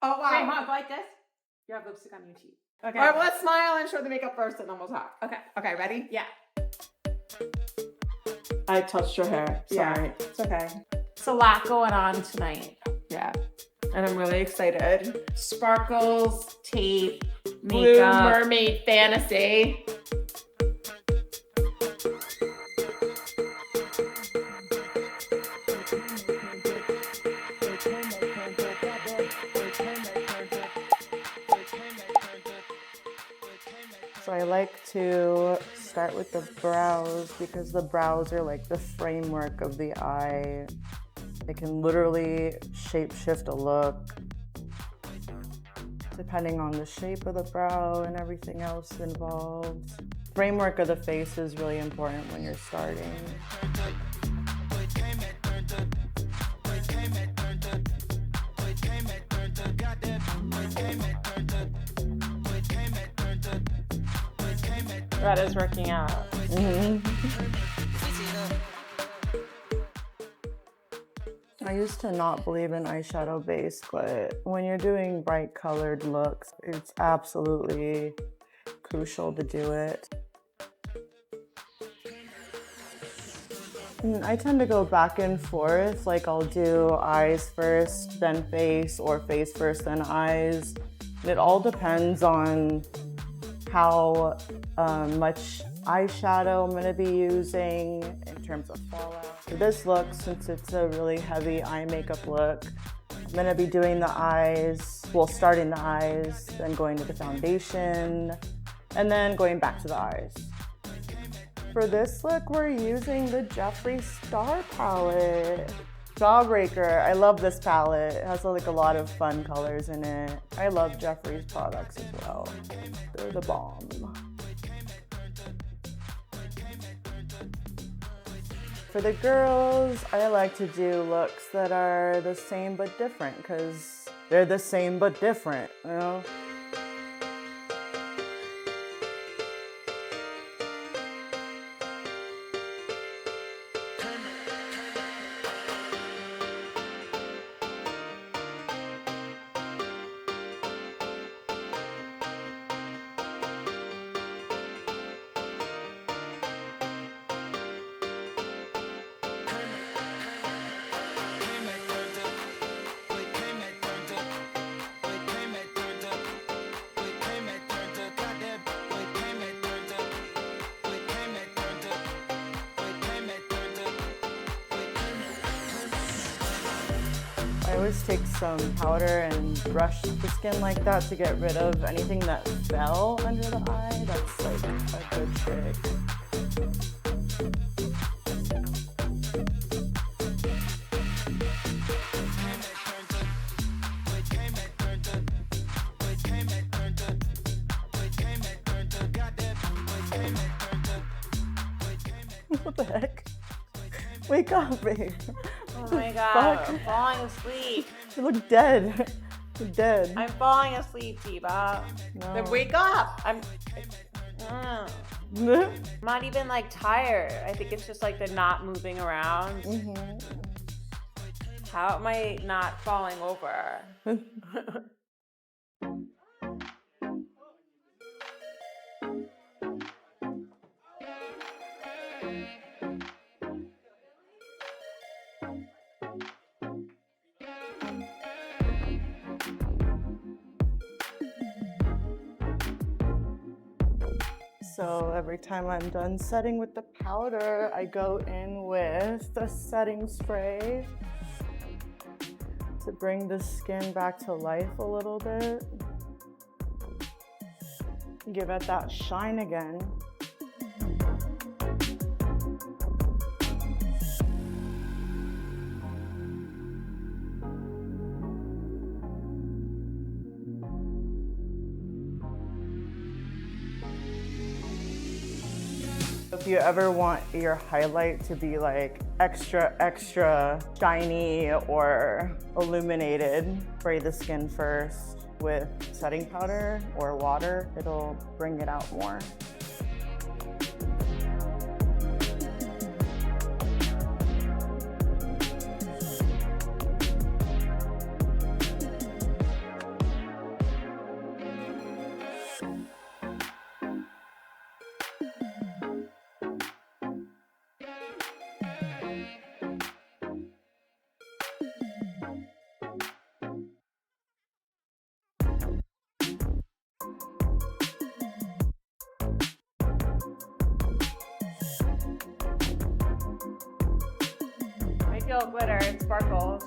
Oh, wow. Wait, Mom, go like this. You have lipstick on your cheek. Okay. All right, well, let's smile and show the makeup first, and then we'll talk. Okay. Okay, ready? Yeah. I touched your hair. Sorry. Yeah, it's okay. It's a lot going on tonight. Yeah. And I'm really excited. Sparkles, tape, Blue makeup. mermaid fantasy. So I like to start with the brows because the brows are like the framework of the eye. They can literally shape-shift a look depending on the shape of the brow and everything else involved. Framework of the face is really important when you're starting. That is working out. I used to not believe in eyeshadow base, but when you're doing bright colored looks, it's absolutely crucial to do it. I tend to go back and forth, like I'll do eyes first, then face, or face first, then eyes. It all depends on how much eyeshadow I'm gonna be using in terms of fallout. For this look, since it's a really heavy eye makeup look, I'm gonna be doing the eyes, well, starting the eyes, then going to the foundation, and then going back to the eyes. For this look, we're using the Jeffree Star palette. Jawbreaker, I love this palette. It has like a lot of fun colors in it. I love Jeffree's products as well. They're the bomb. For the girls, I like to do looks that are the same but different because they're the same but different, you know? I always take some powder and brush the skin like that to get rid of anything that fell under the eye. That's like a good trick. What the heck? Wake up, babe. Oh my god, I'm falling asleep. You look dead. You're dead. I'm falling asleep, Diva. No. Then wake up. I'm not even like tired. I think it's just like the not moving around. How am I not falling over? So every time I'm done setting with the powder, I go in with the setting spray to bring the skin back to life a little bit. Give it that shine again. If you ever want your highlight to be like extra shiny or illuminated, spray the skin first with setting powder or water. It'll bring it out more. feel glitter and sparkles.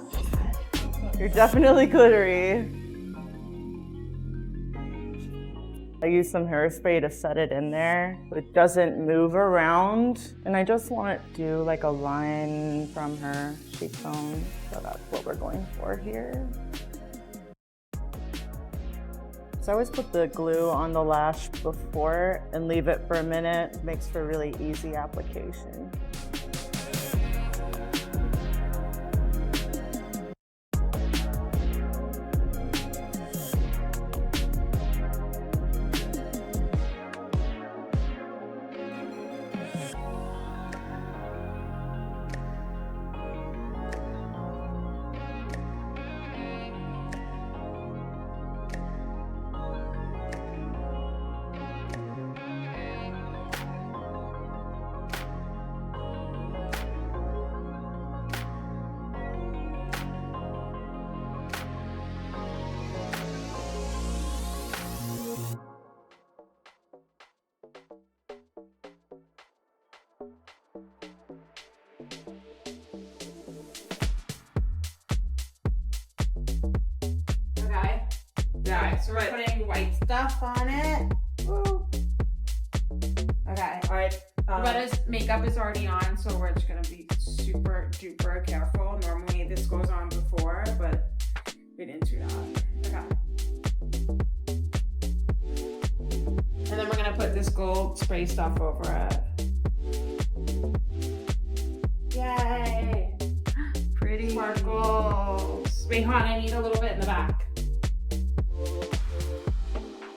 You're definitely glittery. I use some hairspray to set it in there. It doesn't move around. And I just want to do like a line from her cheekbone. So that's what we're going for here. So I always put the glue on the lash before and leave it for a minute. Makes for really easy application. So we're putting white stuff on it. Woo. Okay. All right. Loretta's makeup is already on, so we're just gonna be super duper careful. Normally this goes on before, but we didn't do that. Okay. And then we're gonna put this gold spray stuff over it. Yay! Pretty. Sparkles. Wait, hon, I need a little bit in the back.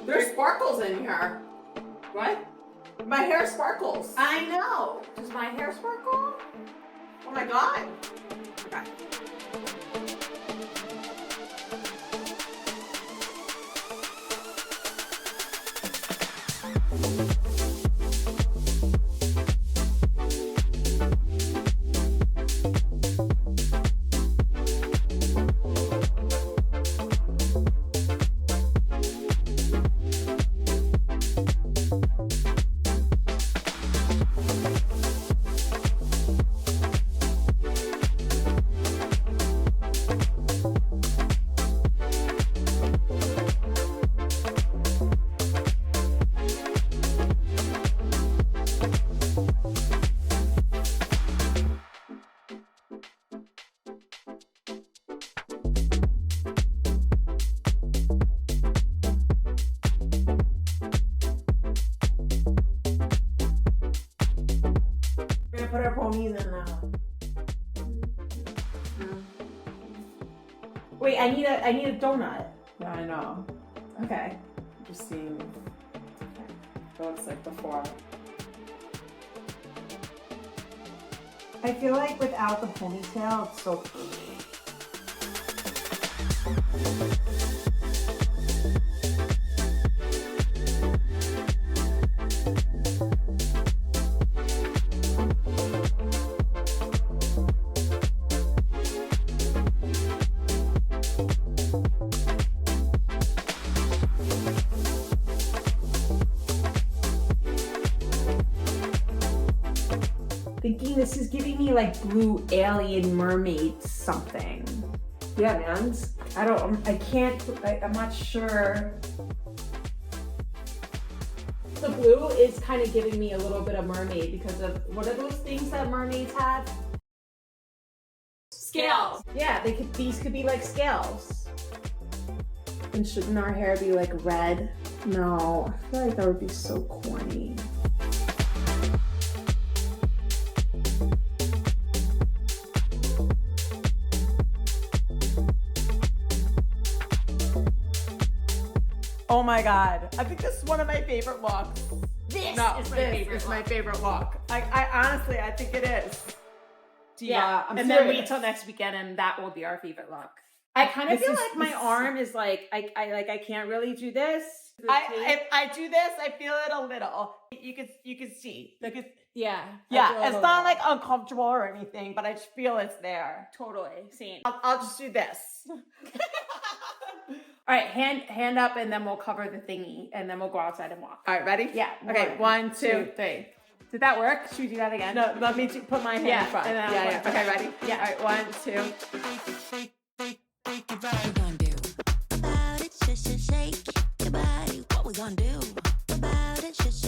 There's sparkles in here. What? My hair sparkles. I know. Does my hair sparkle? Oh my god. Okay. Put our ponies in now. Wait, I need a donut. Yeah, I know. Okay. Just seeing what it's like before. I feel like without the ponytail, it's so pretty. Thinking this is giving me like blue alien mermaid something. Yeah, man. I'm not sure. The blue is kind of giving me a little bit of mermaid because of, what are those things that mermaids have? Scales. Yeah, these could be like scales. And shouldn't our hair be like red? No, I feel like that would be so corny. Oh my god. I think this is one of my favorite looks. This is my favorite look. I honestly, I think it is. Yeah, I'm and serious. then wait till next weekend and that will be our favorite look. I kind of feel like my arm is like, I can't really do this. If I do this, I feel it a little. You can see. Yeah. It's not like uncomfortable or anything, but I just feel it's there. Totally. Same. I'll just do this. All right, hand up and then we'll cover the thingy and then we'll go outside and walk. All right, ready? Yeah. Okay, 1, 2, 3. Did that work? Should we do that again? No, let me put my hand in front. And then Yeah. Okay, ready? Yeah. All right, 1, 2. What we gonna do about it? Shake your body. What we gonna do about it?